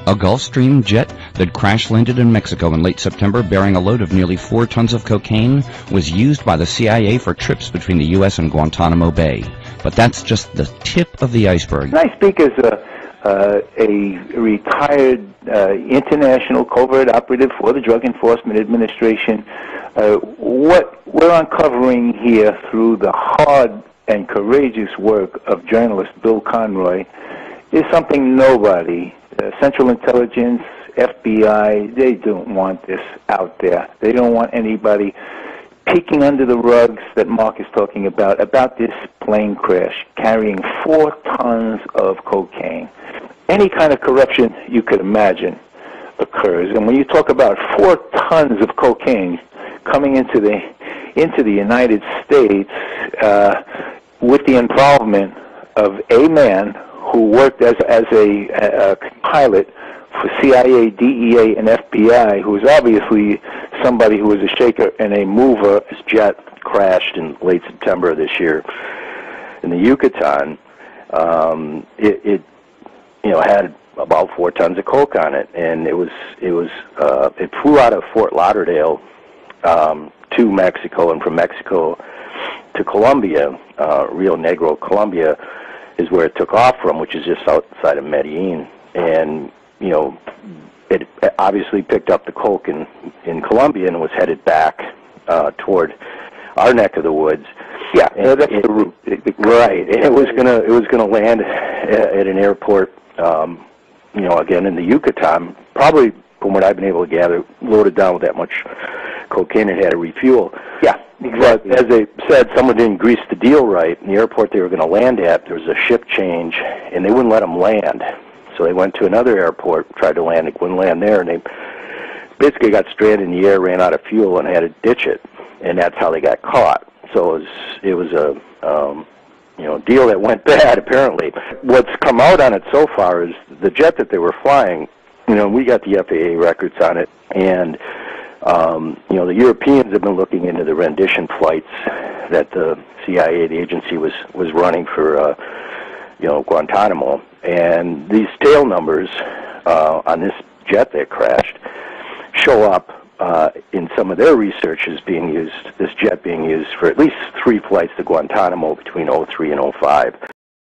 A Gulfstream jet that crash-landed in Mexico in late September bearing a load of nearly 4 tons of cocaine was used by the CIA for trips between the U.S. and Guantanamo Bay. But that's just the tip of the iceberg. I speak as a retired international covert operative for the Drug Enforcement Administration. What we're uncovering here through the hard and courageous work of journalist Bill Conroy is something nobody, Central Intelligence, FBI, they don't want this out there. They don't want anybody peeking under the rugs that Mark is talking about this plane crash carrying 4 tons of cocaine. Any kind of corruption you could imagine occurs. And when you talk about 4 tons of cocaine coming into the United States with the involvement of a man who worked as a pilot for CIA, DEA, and FBI, who was obviously somebody who was a shaker and a mover. His jet crashed in late September of this year in the Yucatan. It had about 4 tons of coke on it, and it flew out of Fort Lauderdale to Mexico, and from Mexico to Colombia, Rio Negro, Colombia, is where it took off from, which is just outside of Medellin. And it obviously picked up the coke in Colombia and was headed back toward our neck of the woods. Yeah, that's the route. Right. And it was gonna land at an airport, again in the Yucatan. Probably, from what I've been able to gather, loaded down with that much cocaine and had to refuel. Yeah, exactly. But as they said, someone didn't grease the deal right. In the airport they were going to land at, there was a ship change, and they wouldn't let them land. So they went to another airport, tried to land, they wouldn't land there, and they basically got stranded in the air, ran out of fuel, and had to ditch it. And that's how they got caught. So it was a deal that went bad, apparently. What's come out on it so far is the jet that they were flying, we got the FAA records on it, and the Europeans have been looking into the rendition flights that the CIA, the agency, was running for, Guantanamo. And these tail numbers on this jet that crashed show up in some of their research as being used, this jet being used for at least 3 flights to Guantanamo between 03 and 05.